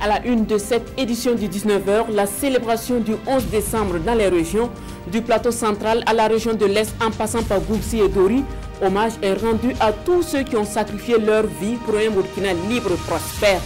À la une de cette édition du 19h, la célébration du 11 décembre dans les régions, du plateau central à la région de l'Est en passant par Goubsi et Dori. Hommage est rendu à tous ceux qui ont sacrifié leur vie pour un Burkina libre et prospère.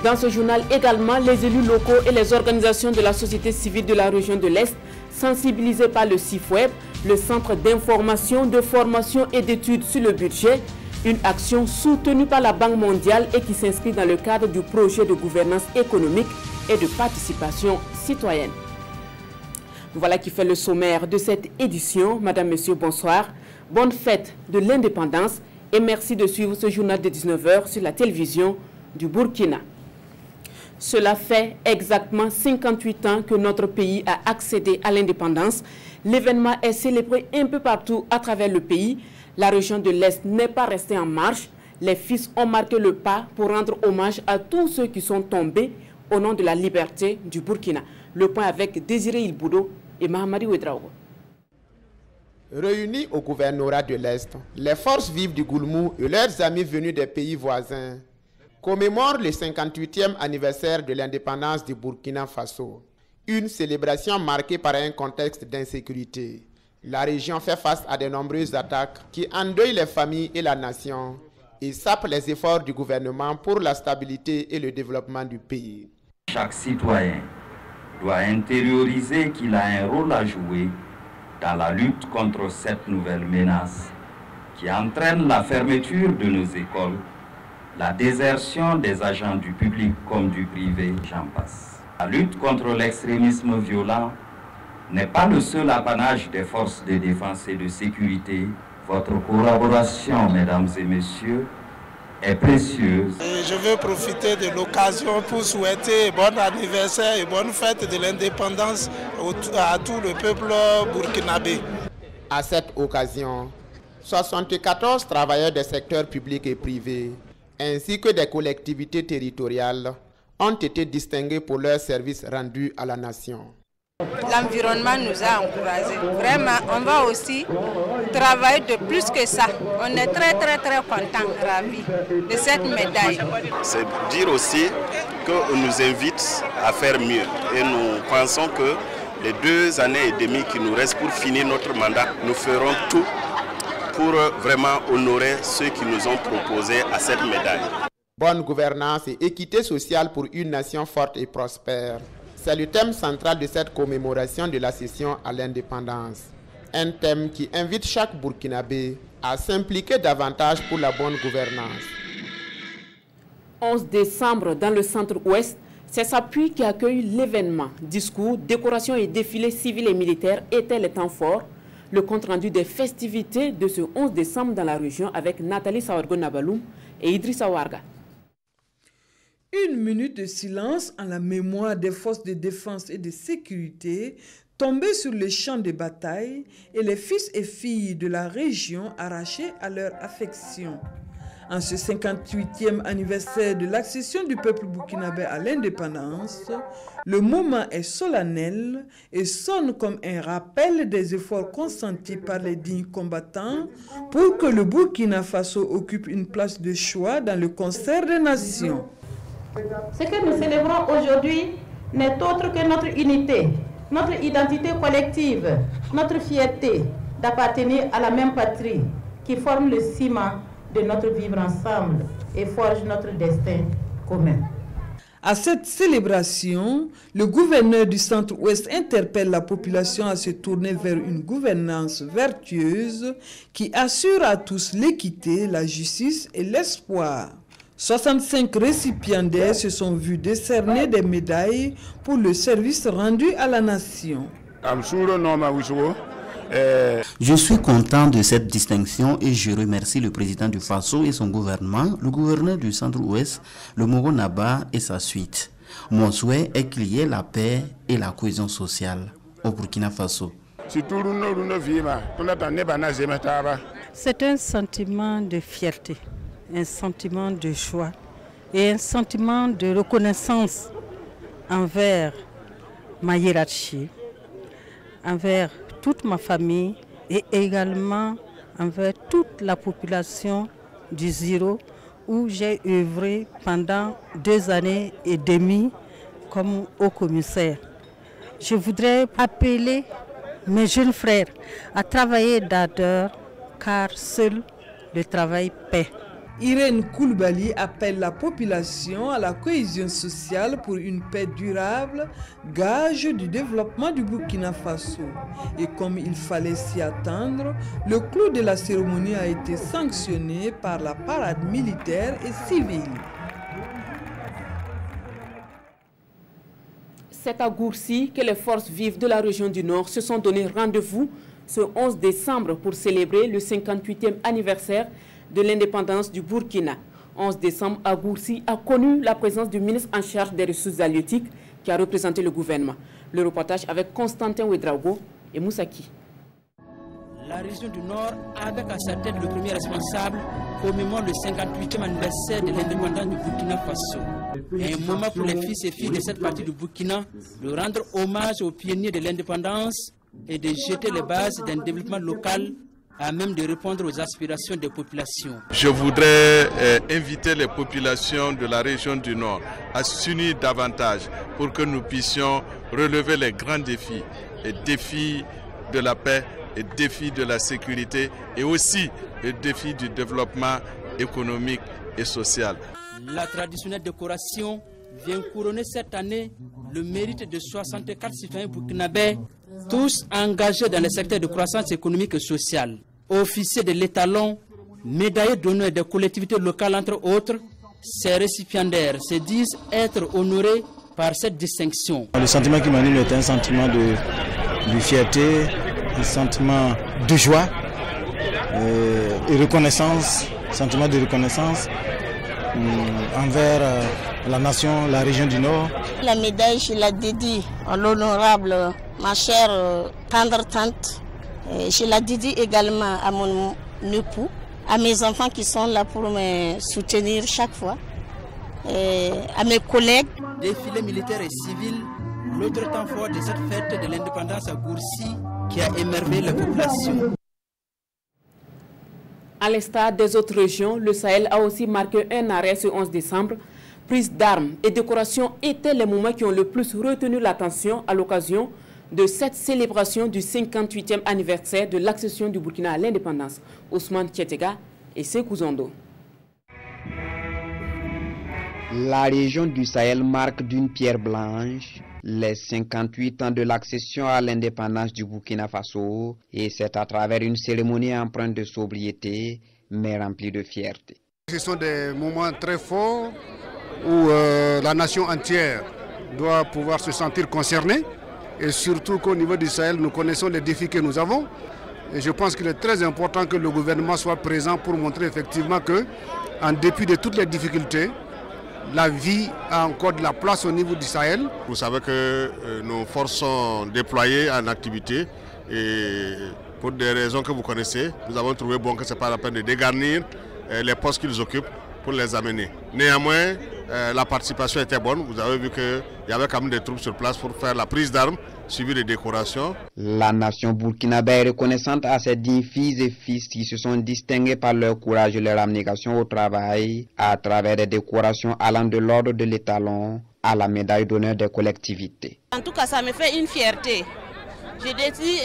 Dans ce journal également, les élus locaux et les organisations de la société civile de la région de l'Est, sensibilisés par le CIFWeb, le Centre d'information, de formation et d'études sur le budget, une action soutenue par la Banque mondiale et qui s'inscrit dans le cadre du projet de gouvernance économique et de participation citoyenne. Voilà qui fait le sommaire de cette édition. Madame, Monsieur, bonsoir. Bonne fête de l'indépendance et merci de suivre ce journal de 19h sur la télévision du Burkina. Cela fait exactement 58 ans que notre pays a accédé à l'indépendance. L'événement est célébré un peu partout à travers le pays. La région de l'Est n'est pas restée en marche. Les fils ont marqué le pas pour rendre hommage à tous ceux qui sont tombés au nom de la liberté du Burkina. Le point avec Désiré Ilboudo et Mahamadi Ouedraogo. Réunis au gouvernorat de l'Est, les forces vives du Goulmou et leurs amis venus des pays voisins commémorent le 58e anniversaire de l'indépendance du Burkina Faso. Une célébration marquée par un contexte d'insécurité. La région fait face à de nombreuses attaques qui endeuillent les familles et la nation et sapent les efforts du gouvernement pour la stabilité et le développement du pays. Chaque citoyen doit intérioriser qu'il a un rôle à jouer dans la lutte contre cette nouvelle menace qui entraîne la fermeture de nos écoles, la désertion des agents du public comme du privé, j'en passe. La lutte contre l'extrémisme violent n'est pas le seul apanage des forces de défense et de sécurité. Votre collaboration, mesdames et messieurs, est précieuse. Et je veux profiter de l'occasion pour souhaiter bon anniversaire et bonne fête de l'indépendance à tout le peuple burkinabé. À cette occasion, 74 travailleurs des secteurs publics et privés, ainsi que des collectivités territoriales, ont été distingués pour leurs services rendus à la nation. L'environnement nous a encouragés. Vraiment, on va aussi travailler de plus que ça. On est très contents, ravis de cette médaille. C'est dire aussi qu'on nous invite à faire mieux. Et nous pensons que les 2 années et demie qui nous restent pour finir notre mandat, nous ferons tout pour vraiment honorer ceux qui nous ont proposé à cette médaille. Bonne gouvernance et équité sociale pour une nation forte et prospère. C'est le thème central de cette commémoration de la session à l'indépendance. Un thème qui invite chaque Burkinabé à s'impliquer davantage pour la bonne gouvernance. 11 décembre dans le centre-ouest, c'est Sapui qui accueille l'événement. Discours, décorations et défilés civils et militaires étaient les temps forts. Le compte-rendu des festivités de ce 11 décembre dans la région avec Nathalie Sawargo-Nabaloum et Idrissa Warga. Une minute de silence en la mémoire des forces de défense et de sécurité tombées sur le champ de bataille et les fils et filles de la région arrachés à leur affection. En ce 58e anniversaire de l'accession du peuple burkinabé à l'indépendance, le moment est solennel et sonne comme un rappel des efforts consentis par les dignes combattants pour que le Burkina Faso occupe une place de choix dans le concert des nations. Ce que nous célébrons aujourd'hui n'est autre que notre unité, notre identité collective, notre fierté d'appartenir à la même patrie qui forme le ciment de notre vivre ensemble et forge notre destin commun. À cette célébration, le gouverneur du Centre-Ouest interpelle la population à se tourner vers une gouvernance vertueuse qui assure à tous l'équité, la justice et l'espoir. 65 récipiendaires se sont vus décerner des médailles pour le service rendu à la nation. Je suis content de cette distinction et je remercie le président du Faso et son gouvernement, le gouverneur du Centre-Ouest, le Moro Naba et sa suite. Mon souhait est qu'il y ait la paix et la cohésion sociale au Burkina Faso. C'est un sentiment de fierté, un sentiment de joie et un sentiment de reconnaissance envers ma hiérarchie, envers toute ma famille et également envers toute la population du Ziro où j'ai œuvré pendant 2 années et demie comme haut commissaire. Je voudrais appeler mes jeunes frères à travailler d'ardeur car seul le travail paie. Irène Koulibaly appelle la population à la cohésion sociale pour une paix durable, gage du développement du Burkina Faso. Et comme il fallait s'y attendre, le clou de la cérémonie a été sanctionné par la parade militaire et civile. C'est à Gourcy que les forces vives de la région du Nord se sont donné rendez-vous ce 11 décembre pour célébrer le 58e anniversaire de l'indépendance du Burkina. 11 décembre à Gourcy a connu la présence du ministre en charge des ressources halieutiques qui a représenté le gouvernement. Le reportage avec Constantin Ouedraogo et Moussaki. La région du Nord, avec à sa tête le premier responsable, commémore le 58e anniversaire de l'indépendance du Burkina Faso. Un moment pour les fils et filles de cette partie du Burkina de rendre hommage aux pionniers de l'indépendance et de jeter les bases d'un développement local à même de répondre aux aspirations des populations. Je voudrais inviter les populations de la région du Nord à s'unir davantage pour que nous puissions relever les grands défis, les défis de la paix, les défis de la sécurité et aussi les défis du développement économique et social. La traditionnelle décoration vient couronner cette année le mérite de 64 citoyens burkinabés, tous engagés dans le secteur de croissance économique et sociale. Officiers de l'étalon, médaillés d'honneur des collectivités locales entre autres, ces récipiendaires se disent être honorés par cette distinction. Le sentiment qui m'anime est un sentiment de fierté, un sentiment de joie et reconnaissance, sentiment de reconnaissance envers la nation, la région du Nord. La médaille, je la dédie à l'honorable, ma chère tendre tante. Je la dédie également à mon époux, à mes enfants qui sont là pour me soutenir chaque fois, à mes collègues. Défilé militaire et civil, l'autre temps fort de cette fête de l'indépendance à Gourcy qui a émerveillé la population. À l'instar des autres régions, le Sahel a aussi marqué un arrêt ce 11 décembre. Prise d'armes et décoration étaient les moments qui ont le plus retenu l'attention à l'occasion de cette célébration du 58e anniversaire de l'accession du Burkina à l'indépendance. Ousmane Tchétega et Sékou Zondo. La région du Sahel marque d'une pierre blanche les 58 ans de l'accession à l'indépendance du Burkina Faso, et c'est à travers une cérémonie empreinte de sobriété mais remplie de fierté. Ce sont des moments très forts où la nation entière doit pouvoir se sentir concernée. Et surtout qu'au niveau du Sahel, nous connaissons les défis que nous avons. Et je pense qu'il est très important que le gouvernement soit présent pour montrer effectivement que, en dépit de toutes les difficultés, la vie a encore de la place au niveau du Sahel. Vous savez que nos forces sont déployées en activité et pour des raisons que vous connaissez, nous avons trouvé bon que ce n'est pas la peine de dégarnir les postes qu'ils occupent pour les amener. Néanmoins, la participation était bonne. Vous avez vu qu'il y avait quand même des troupes sur place pour faire la prise d'armes, suivi de décorations. La nation burkinabé est reconnaissante à ses dignes filles et fils qui se sont distingués par leur courage et leur abnégation au travail à travers des décorations allant de l'ordre de l'étalon à la médaille d'honneur des collectivités. En tout cas, ça me fait une fierté. Je dédie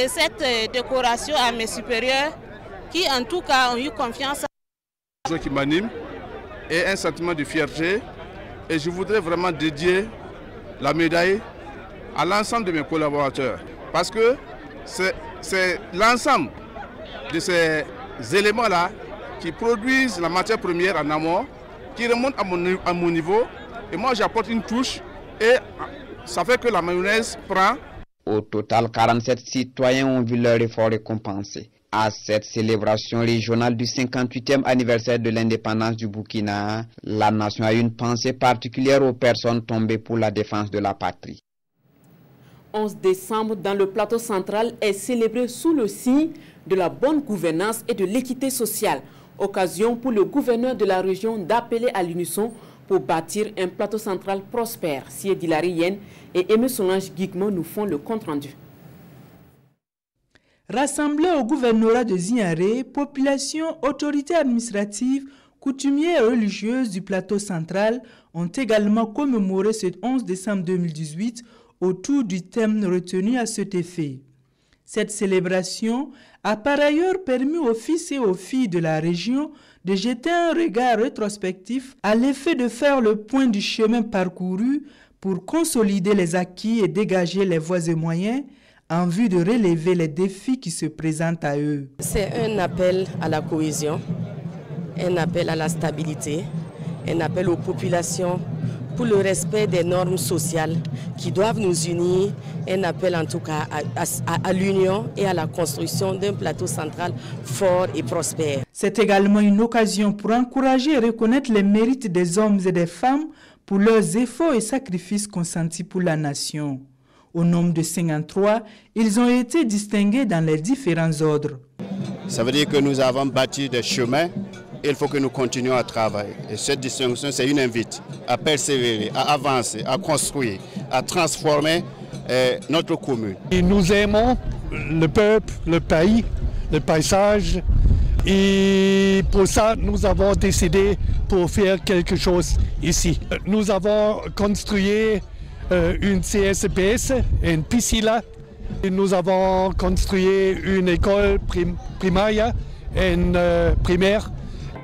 cette décoration à mes supérieurs qui, en tout cas, ont eu confiance. Ce qui m'anime est un sentiment de fierté et je voudrais vraiment dédier la médaille à l'ensemble de mes collaborateurs parce que c'est l'ensemble de ces éléments-là qui produisent la matière première en amont, qui remontent à mon niveau et moi j'apporte une touche et ça fait que la mayonnaise prend. Au total, 47 citoyens ont vu leur effort récompensé. À cette célébration régionale du 58e anniversaire de l'indépendance du Burkina, la nation a une pensée particulière aux personnes tombées pour la défense de la patrie. 11 décembre, dans le plateau central, est célébré sous le signe de la bonne gouvernance et de l'équité sociale. Occasion pour le gouverneur de la région d'appeler à l'unisson pour bâtir un plateau central prospère. Siedi Larien et Aimé Solange Guigmon nous font le compte-rendu. Rassemblés au gouvernorat de Zignaré, population, autorités administratives, coutumiers et religieuses du plateau central ont également commémoré ce 11 décembre 2018 autour du thème retenu à cet effet. Cette célébration a par ailleurs permis aux fils et aux filles de la région de jeter un regard rétrospectif à l'effet de faire le point du chemin parcouru pour consolider les acquis et dégager les voies et moyens en vue de relever les défis qui se présentent à eux. C'est un appel à la cohésion, un appel à la stabilité, un appel aux populations pour le respect des normes sociales qui doivent nous unir, un appel en tout cas à l'union et à la construction d'un plateau central fort et prospère. C'est également une occasion pour encourager et reconnaître les mérites des hommes et des femmes pour leurs efforts et sacrifices consentis pour la nation. Au nombre de 53, ils ont été distingués dans les différents ordres. Ça veut dire que nous avons bâti des chemins. Il faut que nous continuions à travailler. Et cette distinction, c'est une invite à persévérer, à avancer, à construire, à transformer notre commune. Et nous aimons le peuple, le pays, le paysage. Et pour ça, nous avons décidé pour faire quelque chose ici. Nous avons construit une CSPS, une piscine. Et nous avons construit une école primaire, une primaire.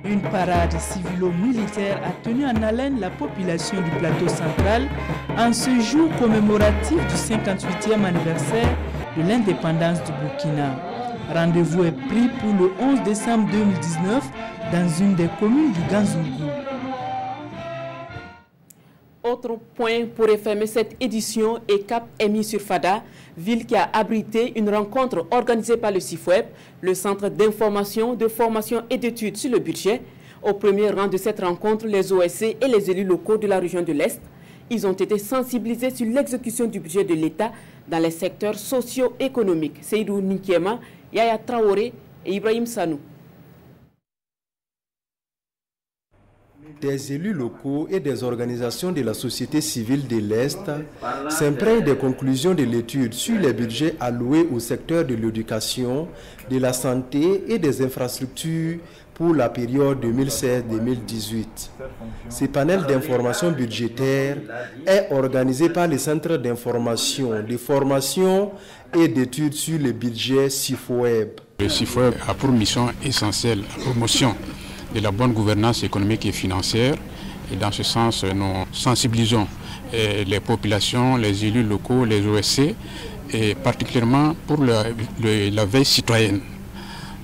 Une parade civilo-militaire a tenu en haleine la population du plateau central en ce jour commémoratif du 58e anniversaire de l'indépendance du Burkina. Rendez-vous est pris pour le 11 décembre 2019 dans une des communes du Ganzougou. Autre point pour refermer cette édition est Cap Emi sur Fada, ville qui a abrité une rencontre organisée par le CIFOEB, le Centre d'information, de formation et d'études sur le budget. Au premier rang de cette rencontre, les OSC et les élus locaux de la région de l'Est. Ils ont été sensibilisés sur l'exécution du budget de l'État dans les secteurs socio-économiques. Seydou Ninkiema, Yaya Traoré et Ibrahim Sanou. Des élus locaux et des organisations de la société civile de l'Est s'imprègnent des conclusions de l'étude sur les budgets alloués au secteur de l'éducation, de la santé et des infrastructures pour la période 2016-2018. Ce panel d'information budgétaire est organisé par le Centre d'information, de formation et d'études sur le budget CIFOEB. Le CIFOEB a pour mission essentielle la promotion de la bonne gouvernance économique et financière. Et dans ce sens, nous sensibilisons les populations, les élus locaux, les OSC, et particulièrement pour la veille citoyenne.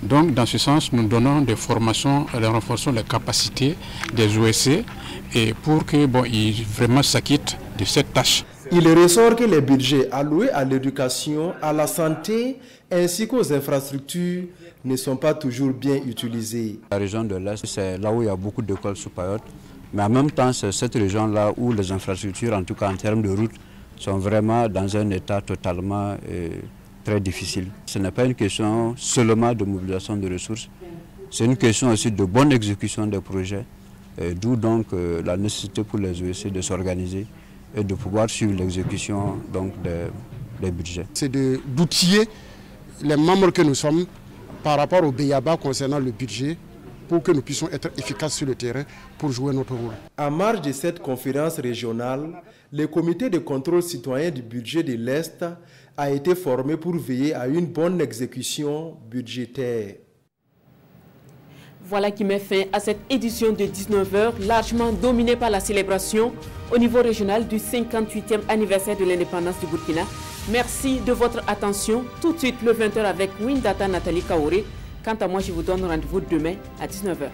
Donc, dans ce sens, nous donnons des formations, nous renforçons les capacités des OSC et pour qu'ils vraiment s'acquittent de cette tâche. Il ressort que les budgets alloués à l'éducation, à la santé ainsi qu'aux infrastructures ne sont pas toujours bien utilisés. La région de l'Est, c'est là où il y a beaucoup d'écoles supérieures, mais en même temps, c'est cette région-là où les infrastructures, en tout cas en termes de routes, sont vraiment dans un état totalement très difficile. Ce n'est pas une question seulement de mobilisation de ressources, c'est une question aussi de bonne exécution des projets, d'où donc la nécessité pour les OSC de s'organiser et de pouvoir suivre l'exécution des budgets. C'est d'outiller les membres que nous sommes par rapport au BIABA concernant le budget pour que nous puissions être efficaces sur le terrain pour jouer notre rôle. En marge de cette conférence régionale, le comité de contrôle citoyen du budget de l'Est a été formé pour veiller à une bonne exécution budgétaire. Voilà qui met fin à cette édition de 19h, largement dominée par la célébration au niveau régional du 58e anniversaire de l'indépendance du Burkina. Merci de votre attention. Tout de suite, le 20h avec Windata Nathalie Kaoré. Quant à moi, je vous donne rendez-vous demain à 19h.